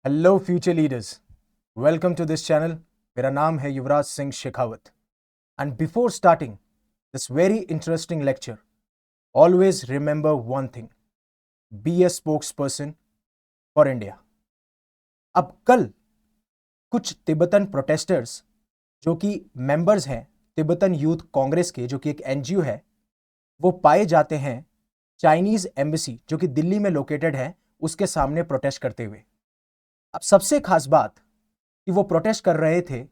Hello future leaders, welcome to this channel. मेरा नाम है Yuvraj Singh Shekhawat and before starting this very interesting lecture, always remember one thing, be a spokesperson for India. अब कल कुछ Tibetan protesters जो कि members हैं तिब्बतन यूथ कांग्रेस के, जो कि एक एनजीओ है, वो पाए जाते हैं चाइनीज एम्बेसी जो कि दिल्ली में लोकेटेड है उसके सामने प्रोटेस्ट करते हुए। अब सबसे खास बात कि वो प्रोटेस्ट कर रहे थे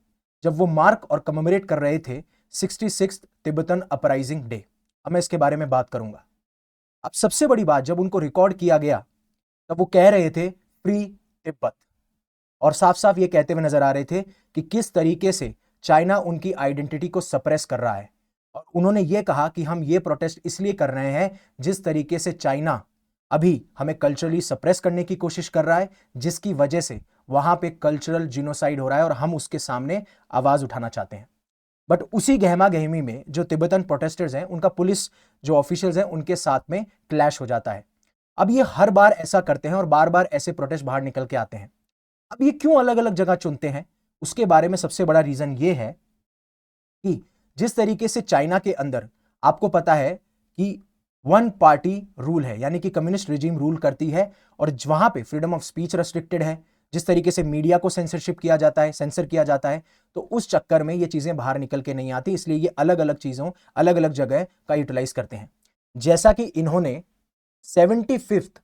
जब वो मार्क और कमेमोरेट कर रहे थे 66 तिब्बतन अपराइजिंग डे। अब मैं इसके बारे में बात करूंगा। अब सबसे बड़ी बात, जब उनको रिकॉर्ड किया गया तब वो कह रहे थे फ्री तिब्बत, और साफ साफ ये कहते हुए नजर आ रहे थे कि किस तरीके से चाइना उनकी आइडेंटिटी को सप्रेस कर रहा है। और उन्होंने ये कहा कि हम ये प्रोटेस्ट इसलिए कर रहे हैं जिस तरीके से चाइना अभी हमें कल्चरली सप्रेस करने की कोशिश कर रहा है, जिसकी वजह से वहां पे कल्चरल जिनोसाइड हो रहा है और हम उसके सामने आवाज उठाना चाहते हैं। बट उसी गहमा गहमी में जो तिब्बतन प्रोटेस्टर्स हैं उनका पुलिस जो ऑफिशियल्स हैं उनके साथ में क्लैश हो जाता है। अब ये हर बार ऐसा करते हैं और बार बार ऐसे प्रोटेस्ट बाहर निकल के आते हैं। अब ये क्यों अलग अलग जगह चुनते हैं, उसके बारे में सबसे बड़ा रीजन ये है कि जिस तरीके से चाइना के अंदर आपको पता है कि वन पार्टी रूल है, यानी कि कम्युनिस्ट रिजीम रूल करती है, और वहां पे फ्रीडम ऑफ स्पीच रेस्ट्रिक्टेड है, जिस तरीके से मीडिया को सेंसरशिप किया जाता है, सेंसर किया जाता है, तो उस चक्कर में ये चीजें बाहर निकल के नहीं आती, इसलिए ये अलग अलग चीजों अलग अलग जगह का यूटिलाइज करते हैं। जैसा कि इन्होंने 75th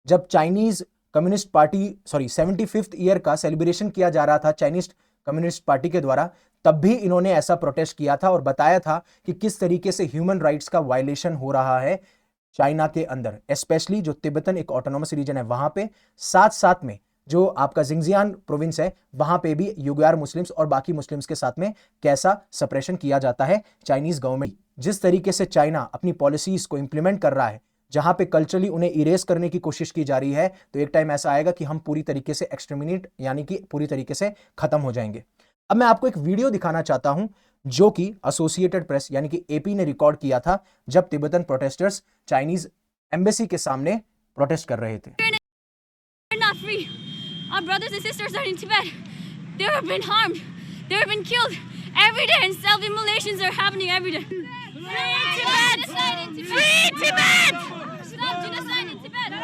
जब Chinese communist party 75th year का सेलिब्रेशन किया जा रहा था चाइनीज कम्युनिस्ट पार्टी के द्वारा, तब भी इन्होंने ऐसा प्रोटेस्ट किया था और बताया था कि किस तरीके से ह्यूमन राइट्स का वायलेशन हो रहा है चाइना के अंदर, स्पेशली जो तिब्बतन एक ऑटोनोमस रीजन है वहां पे, साथ साथ में जो आपका जिंगजियान प्रोविंस है वहां पे भी युग्यार मुस्लिम्स और बाकी मुस्लिम्स के साथ में कैसा सप्रेशन किया जाता है चाइनीज गवर्नमेंट। जिस तरीके से चाइना अपनी पॉलिसीज को इंप्लीमेंट कर रहा है, जहां पे कल्चरली उन्हें इरेज करने की कोशिश की जा रही है, तो एक टाइम ऐसा आएगा कि हम पूरी तरीके से एक्सटर्मिनेट यानी कि पूरी तरीके से खत्म हो जाएंगे। अब मैं आपको एक वीडियो दिखाना चाहता हूं जो कि एसोसिएटेड प्रेस यानी कि एपी ने रिकॉर्ड किया था जब तिब्बतन प्रोटेस्टर्स चाइनीज एम्बेसी के सामने प्रोटेस्ट कर रहे थे। We're not free. Our brothers and sisters are in Tibet. They have been harmed. They have been killed every day, and self-immolations are happening every day. Free Tibet! Free Tibet! Stop genocide in Tibet!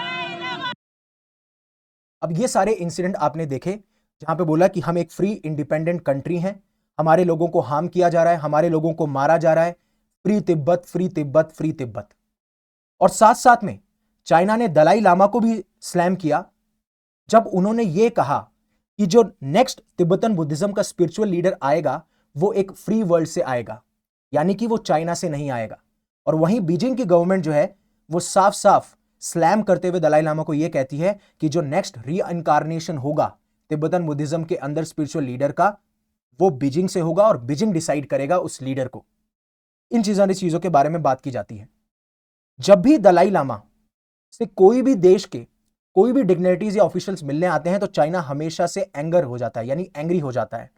अब ये सारे incident आपने देखे जहां पे बोला कि हम एक फ्री इंडिपेंडेंट कंट्री हैं, हमारे लोगों को हार्म किया जा रहा है, हमारे लोगों को मारा जा रहा है, free Tibet free Tibet free Tibet. और साथ साथ में चाइना ने दलाई लामा को भी स्लैम किया जब उन्होंने ये कहा कि जो नेक्स्ट तिब्बतन बुद्धिज्म का स्पिरिचुअल लीडर आएगा वो एक फ्री वर्ल्ड से आएगा, यानी कि वो चाइना से नहीं आएगा। और वहीं बीजिंग की गवर्नमेंट जो है वो साफ साफ स्लैम करते हुए दलाई लामा को यह कहती है कि जो नेक्स्ट रीइनकारनेशन होगा तिब्बतन बुद्धिज्म के अंदर स्पिरिचुअल लीडर का, वो बीजिंग से होगा और बीजिंग डिसाइड करेगा उस लीडर को। इन चीजों के बारे में बात की जाती है। जब भी दलाई लामा से कोई भी देश के कोई भी डिग्निटरीज या ऑफिशियल्स मिलने आते हैं तो चाइना हमेशा से एंगर हो जाता है, यानी एंग्री हो जाता है।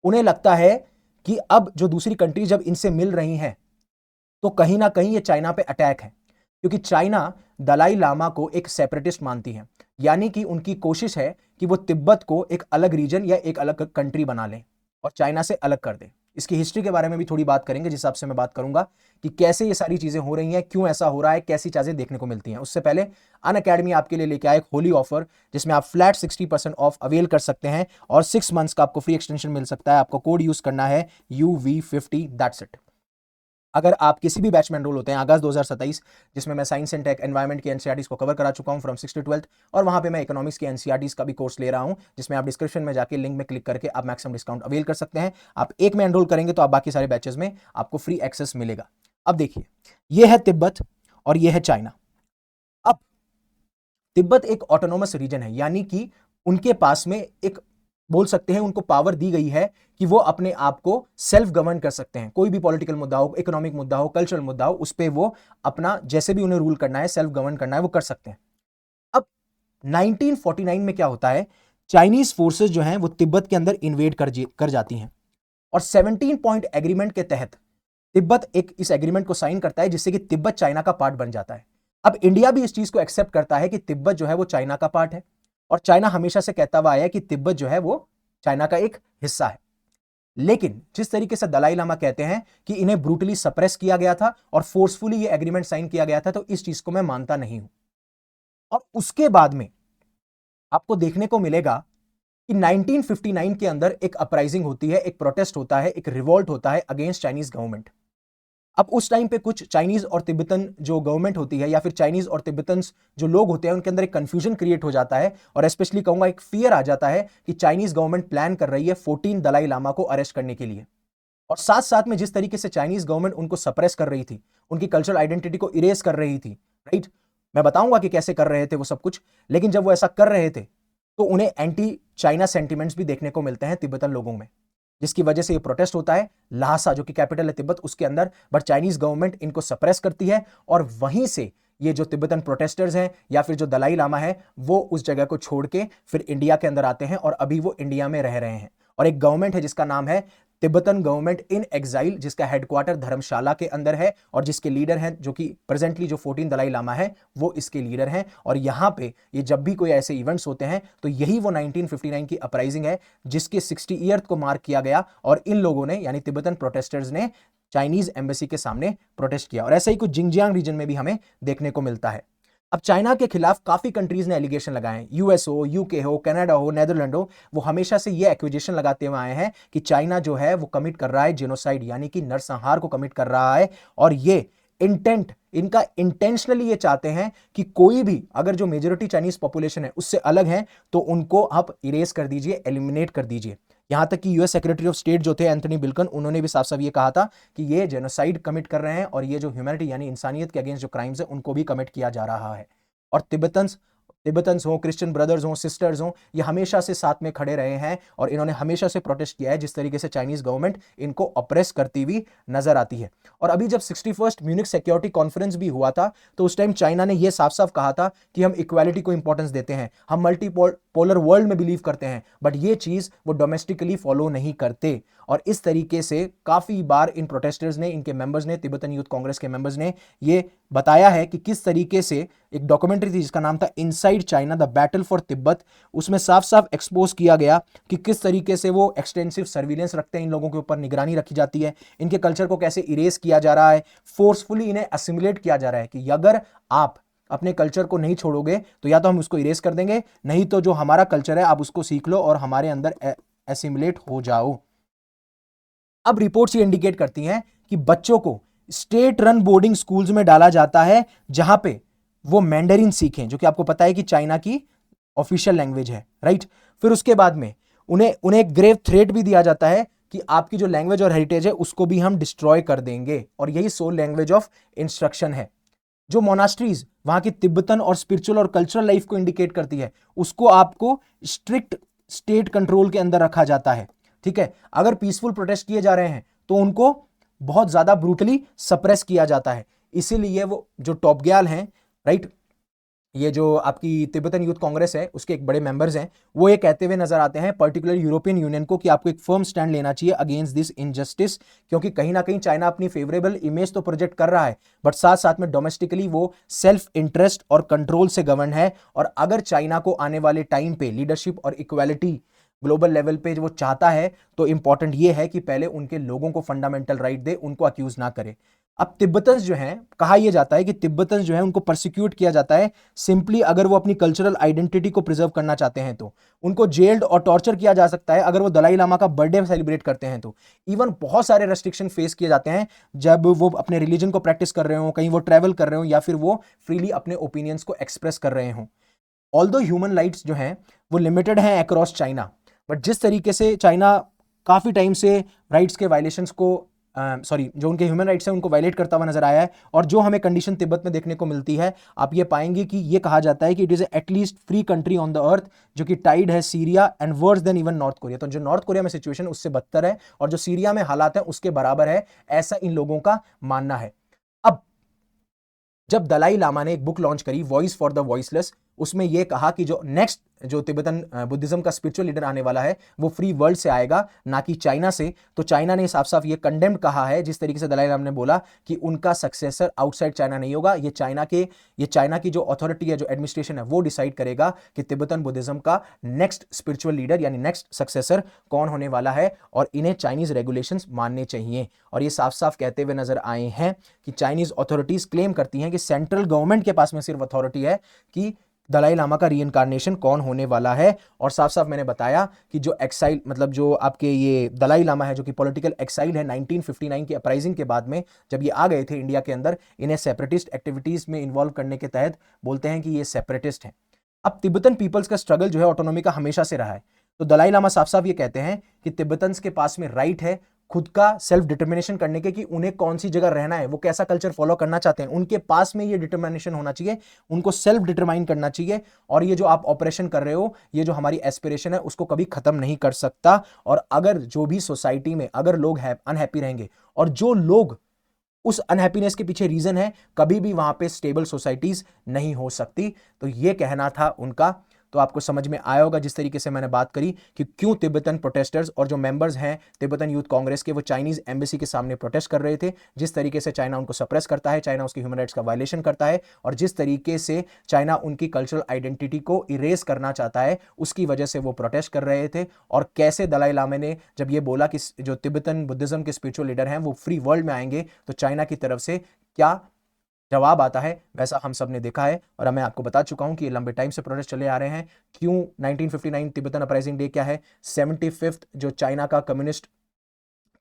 उन्हें लगता है कि अब जो दूसरी कंट्री जब इनसे मिल रही हैं तो कहीं ना कहीं ये चाइना पे अटैक है, क्योंकि चाइना दलाई लामा को एक सेपरेटिस्ट मानती है, यानी कि उनकी कोशिश है कि वो तिब्बत को एक अलग रीजन या एक अलग कंट्री बना लें और चाइना से अलग कर दें। इसकी हिस्ट्री के बारे में भी थोड़ी बात करेंगे, जिस हिसाब से मैं बात करूंगा कि कैसे ये सारी चीजें हो रही हैं, क्यों ऐसा हो रहा है, कैसी चीजें देखने को मिलती हैं। उससे पहले अनअकैडमी आपके लिए लेके आए एक होली ऑफर जिसमें आप फ्लैट 60% ऑफ अवेल कर सकते हैं और 6 मंथ्स का आपको फ्री एक्सटेंशन मिल सकता है। आपको कोड यूज करना है UV50, दैट्स इट। अगर आप किसी भी बैच में एनरोल होते हैं अगस्त 2027, जिसमें मैं साइंस एंड टेक एनवायरमेंट की एनसीईआरटीज को कवर करा चुका हूं फ्रॉम 6 to 12th, और वहां पे मैं इकोनॉमिक्स की एनसीईआरटीज का भी कोर्स ले रहा हूं, जिसमें आप डिस्क्रिप्शन में जाके लिंक में क्लिक करके आप मैक्सिमम डिस्काउंट अवेल कर सकते हैं। आप एक में एनरोल करेंगे तो आप बाकी सारे बैचेस में आपको फ्री एक्सेस मिलेगा। अब देखिए, यह है तिब्बत और यह है चाइना। अब तिब्बत एक ऑटोनोमस रीजन है, यानी कि उनके पास में एक बोल सकते हैं उनको पावर दी गई है कि वो अपने आप को सेल्फ गवर्न कर सकते हैं। कोई भी पॉलिटिकल मुद्दा हो, इकोनॉमिक मुद्दा हो, कल्चरल मुद्दा हो, उस पर वो अपना जैसे भी उन्हें रूल करना है, सेल्फ गवर्न करना है, वो कर सकते हैं। अब 1949 में क्या होता है, चाइनीज फोर्सेस जो हैं वो तिब्बत के अंदर इन्वेड कर जाती हैं और 17 पॉइंट एग्रीमेंट के तहत तिब्बत एक इस एग्रीमेंट को साइन करता है, जिससे कि तिब्बत चाइना का पार्ट बन जाता है। अब इंडिया भी इस चीज को एक्सेप्ट करता है कि तिब्बत जो है वो चाइना का पार्ट है, और चाइना हमेशा से कहता हुआ आया है कि तिब्बत जो है वो चाइना का एक हिस्सा है। लेकिन जिस तरीके से दलाई लामा कहते हैं कि इन्हें ब्रूटली सप्रेस किया गया था और फोर्सफुली ये एग्रीमेंट साइन किया गया था, तो इस चीज को मैं मानता नहीं हूं। और उसके बाद में आपको देखने को मिलेगा कि 1959 के अंदर एक अपराइजिंग होती है, एक प्रोटेस्ट होता है, एक रिवोल्ट होता है अगेंस्ट चाइनीज गवर्नमेंट। अब उस टाइम पे कुछ चाइनीज और तिब्बतन जो गवर्नमेंट होती है या फिर चाइनीज और तिब्बतन जो लोग होते हैं उनके अंदर एक कंफ्यूजन क्रिएट हो जाता है और स्पेशली कहूंगा एक फियर आ जाता है कि चाइनीज गवर्नमेंट प्लान कर रही है 14 दलाई लामा को अरेस्ट करने के लिए। और साथ साथ में जिस तरीके से चाइनीज गवर्नमेंट उनको सप्रेस कर रही थी, उनकी कल्चरल आइडेंटिटी को इरेज कर रही थी, राइट। मैं बताऊंगा कि कैसे कर रहे थे वो सब कुछ, लेकिन जब वो ऐसा कर रहे थे तो उन्हें एंटी चाइना सेंटिमेंट्स भी देखने को मिलते हैं तिब्बतन लोगों में, जिसकी वजह से ये प्रोटेस्ट होता है लासा जो कि कैपिटल है तिब्बत उसके अंदर। बट चाइनीज गवर्नमेंट इनको सप्रेस करती है और वहीं से ये जो तिब्बतन प्रोटेस्टर्स हैं या फिर जो दलाई लामा है वो उस जगह को छोड़ के फिर इंडिया के अंदर आते हैं और अभी वो इंडिया में रह रहे हैं। और एक गवर्नमेंट है जिसका नाम है तिब्बतन गवर्नमेंट इन एग्जाइल, जिसका हेडक्वार्टर धर्मशाला के अंदर है और जिसके लीडर हैं जो कि प्रेजेंटली जो 14 दलाई लामा है वो इसके लीडर हैं। और यहां पे ये जब भी कोई ऐसे इवेंट्स होते हैं तो यही वो 1959 की अपराइजिंग है जिसके 60 ईयर को मार्क किया गया और इन लोगों ने यानी तिब्बतन प्रोटेस्टर्स ने चाइनीज एम्बेसी के सामने प्रोटेस्ट किया। और ऐसा ही कुछ जिंगजियांग रीजन में भी हमें देखने को मिलता है। अब चाइना के खिलाफ काफी कंट्रीज ने एलिगेशन लगाए हैं, यूएस हो, यूके हो, कनाडा हो, नेदरलैंड हो, वो हमेशा से ये एक्यूजेशन लगाते हुए आए हैं कि चाइना जो है वो कमिट कर रहा है जेनोसाइड यानी कि नरसंहार को कमिट कर रहा है। और ये इंटेंट इनका इंटेंशनली ये चाहते हैं कि कोई भी अगर जो मेजोरिटी चाइनीज पॉपुलेशन है उससे अलग है तो उनको आप इरेज कर दीजिए, एलिमिनेट कर दीजिए। यहां तक कि यूएस सेक्रेटरी ऑफ स्टेट जो थे एंथनी बिल्कन, उन्होंने भी साफ साफ ये कहा था कि ये जेनोसाइड कमिट कर रहे हैं और ये जो ह्यूमैनिटी यानी इंसानियत के अगेंस्ट जो क्राइम्स है उनको भी कमिट किया जा रहा है। और तिब्बतन्स हो, क्रिश्चियन ब्रदर्स हो, सिस्टर्स हो, ये हमेशा से साथ में खड़े रहे हैं और इन्होंने हमेशा से प्रोटेस्ट किया है जिस तरीके से चाइनीज गवर्नमेंट इनको ऑप्रेस करती हुई नजर आती है। और अभी जब 61st म्यूनिख सिक्योरिटी कॉन्फ्रेंस भी हुआ था तो उस टाइम चाइना ने यह साफ साफ कहा था कि हम इक्वालिटी को इंपॉर्टेंस देते हैं, हम मल्टीपोलर वर्ल्ड में बिलीव करते हैं, बट ये चीज वो डोमेस्टिकली फॉलो नहीं करते। और इस तरीके से काफी बार इन प्रोटेस्टर्स ने, इनके मेंबर्स ने, तिब्बतन यूथ कांग्रेस के मेंबर्स ने ये बताया है कि किस तरीके से एक डॉक्यूमेंट्री थी जिसका नाम था inside China the battle for Tibet, उसमें साफ साफ एक्सपोज किया गया कि किस तरीके से वो एक्सटेंसिव सर्विलेंस रखते हैं, इन लोगों के ऊपर निगरानी रखी जाती है, इनके कल्चर को कैसे इरेज किया जा रहा है, फोर्सफुली इन्हें असिमुलेट किया जा रहा है कि अगर आप अपने कल्चर को नहीं छोड़ोगे तो या तो हम उसको इरेज कर देंगे, नहीं तो जो हमारा कल्चर है आप उसको सीख लो और हमारे अंदर एसिमुलेट हो जाओ। अब रिपोर्ट्स ये इंडिकेट करती हैं कि बच्चों को स्टेट रन बोर्डिंग स्कूल्स में डाला जाता है जहां पे वो मैंडरिन सीखें, जो कि आपको पता है कि चाइना की ऑफिशियल लैंग्वेज है, राइट। फिर उसके बाद में उन्हें एक ग्रेव थ्रेट भी दिया जाता है कि आपकी जो लैंग्वेज और हेरिटेज है उसको भी हम डिस्ट्रॉय कर देंगे, और यही सोल लैंग्वेज ऑफ इंस्ट्रक्शन है। जो मोनास्ट्रीज वहां की तिब्बतन और स्पिरिचुअल और कल्चरल लाइफ को इंडिकेट करती है उसको आपको स्ट्रिक्ट स्टेट कंट्रोल के अंदर रखा जाता है, ठीक है। अगर पीसफुल प्रोटेस्ट किए जा रहे हैं तो उनको बहुत ज्यादा ब्रूटली सप्रेस किया जाता है। इसीलिए वो जो टॉपग्याल हैं, राइट, ये जो आपकी तिब्बतन यूथ कांग्रेस है उसके एक बड़े मेंबर्स हैं, वो ये कहते हुए नजर आते हैं पर्टिकुलर यूरोपियन यूनियन को कि आपको एक फर्म स्टैंड लेना चाहिए अगेंस्ट दिस इनजस्टिस, क्योंकि कहीं ना कहीं चाइना अपनी फेवरेबल इमेज तो प्रोजेक्ट कर रहा है बट साथ साथ में डोमेस्टिकली वो सेल्फ इंटरेस्ट और कंट्रोल से गवर्न है। और अगर चाइना को आने वाले टाइम पे लीडरशिप और इक्वालिटी ग्लोबल लेवल पे वो चाहता है तो इंपॉर्टेंट ये है कि पहले उनके लोगों को फंडामेंटल राइट दे, उनको अक्यूज ना करे। अब तिब्बतन्स जो हैं, कहा यह जाता है कि तिब्बतन्स जो है उनको परसिक्यूट किया जाता है सिंपली अगर वो अपनी कल्चरल आइडेंटिटी को प्रिजर्व करना चाहते हैं, तो उनको जेल्ड और टॉर्चर किया जा सकता है अगर वो दलाई लामा का बर्थडे सेलिब्रेट करते हैं तो। इवन बहुत सारे रेस्ट्रिक्शन फेस किए जाते हैं जब वो अपने रिलीजन को प्रैक्टिस कर रहे हो, कहीं वो ट्रैवल कर रहे हो या फिर वो फ्रीली अपने ओपिनियंस को एक्सप्रेस कर रहे हो। ऑल्दो ह्यूमन राइट्स जो हैं वो लिमिटेड हैं अक्रॉस चाइना, बट जिस तरीके से चाइना काफी टाइम से राइट्स के वायलेशंस को जो उनके ह्यूमन राइट्स हैं उनको वायलेट करता हुआ नजर आया है, और जो हमें कंडीशन तिब्बत में देखने को मिलती है आप ये पाएंगे कि ये कहा जाता है कि it is at least free country on the earth, जो कि टाइड है Syria and worse than even north Korea. तो जो नॉर्थ कोरिया में सिचुएशन उससे बदतर है और जो सीरिया में हालात है उसके बराबर है, ऐसा इन लोगों का मानना है। अब जब दलाई लामा ने एक बुक लॉन्च करी वॉइस फॉर द वॉइसलेस, उसमें यह कहा कि जो नेक्स्ट जो तिब्बतन बुद्धिज्म का स्पिरिचुअल लीडर आने वाला है वो फ्री वर्ल्ड से आएगा, ना कि चाइना से। तो चाइना ने साफ साफ ये कंडेम्ड कहा है, जिस तरीके से दलाई लामा ने बोला कि उनका सक्सेसर आउटसाइड चाइना नहीं होगा, ये चाइना की जो अथॉरिटी है, जो एडमिनिस्ट्रेशन है, वो डिसाइड करेगा कि तिब्बतन बुद्धिज्म का नेक्स्ट स्पिरिचुअल लीडर यानी नेक्स्ट सक्सेसर कौन होने वाला है, और इन्हें चाइनीज रेगुलेशंस मानने चाहिए। और ये साफ साफ कहते हुए नजर आए हैं कि चाइनीज अथॉरिटीज क्लेम करती हैं कि सेंट्रल गवर्नमेंट के पास में सिर्फ अथॉरिटी है कि दलाई लामा का रीइंकार्नेशन कौन होने वाला है। और साफ साफ मैंने बताया कि जो एक्साइल मतलब जो आपके ये दलाई लामा है, जो कि पॉलिटिकल एक्साइल है 1959 की अपराइजिंग के बाद में जब ये आ गए थे इंडिया के अंदर, इन्हें सेपरेटिस्ट एक्टिविटीज में इन्वॉल्व करने के तहत बोलते हैं कि ये सेपरेटिस्ट हैं। अब तिब्बतन पीपल्स का स्ट्रगल जो है ऑटोनॉमी का हमेशा से रहा है। तो दलाई लामा साफ साफ ये कहते हैं कि तिब्बतन्स के पास में राइट है खुद का सेल्फ डिटर्मिनेशन करने के, कि उन्हें कौन सी जगह रहना है, वो कैसा कल्चर फॉलो करना चाहते हैं, उनके पास में ये डिटर्मिनेशन होना चाहिए, उनको सेल्फ डिटरमाइन करना चाहिए। और ये जो आप ऑपरेशन कर रहे हो, ये जो हमारी एस्पिरेशन है, उसको कभी खत्म नहीं कर सकता। और अगर जो भी सोसाइटी में अगर लोग अनहैप्पी रहेंगे, और जो लोग उस अनहैप्पीनेस के पीछे रीजन है, कभी भी वहां पे स्टेबल सोसाइटीज नहीं हो सकती। तो ये कहना था उनका। तो आपको समझ में आया होगा जिस तरीके से मैंने बात करी कि क्यों तिब्बतन प्रोटेस्टर्स और जो मेंबर्स हैं तिब्बतन यूथ कांग्रेस के, वो चाइनीज एम्बेसी के सामने प्रोटेस्ट कर रहे थे। जिस तरीके से चाइना उनको सप्रेस करता है, चाइना उसकी ह्यूमन राइट्स का वायलेशन करता है, और जिस तरीके से चाइना उनकी कल्चरल आइडेंटिटी को इरेज करना चाहता है, उसकी वजह से वो प्रोटेस्ट कर रहे थे। और कैसे दलाई लामा ने जब ये बोला कि जो तिब्बतन बुद्धिज्म के स्पिरिचुअल लीडर हैं वो फ्री वर्ल्ड में आएंगे, तो चाइना की तरफ से क्या जवाब आता है, वैसा हम सब ने देखा है। और मैं आपको बता चुका हूं कि ये लंबे टाइम से प्रोटेस्ट चले आ रहे हैं। क्यों 1959 तिब्बतन अपराइजिंग डे क्या है, 75th जो चाइना का कम्युनिस्ट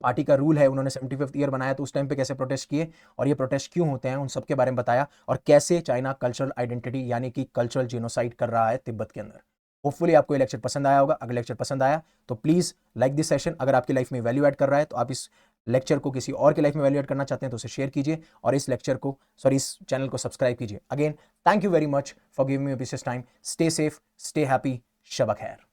पार्टी का रूल है, उन्होंने 75th ईयर बनाया, तो उस टाइम पे कैसे प्रोटेस्ट किए और ये प्रोटेस्ट क्यों होते हैं, उन सब के बारे में बताया। और कैसे चाइना कल्चरल आइडेंटिटी यानी कि कल्चरल जेनोसाइड कर रहा है तिब्बत के अंदर। होपफुली आपको ये लेक्चर पसंद आया होगा। अगर लेक्चर पसंद आया तो प्लीज लाइक दिस सेशन। अगर आपकी लाइफ में वैल्यू ऐड कर रहा है, तो आप इस लेक्चर को किसी और के लाइफ में वैल्यू ऐड करना चाहते हैं तो उसे शेयर कीजिए, और इस चैनल को सब्सक्राइब कीजिए। Again thank you very much for giving me your precious time. Stay safe, stay happy, शब खैर।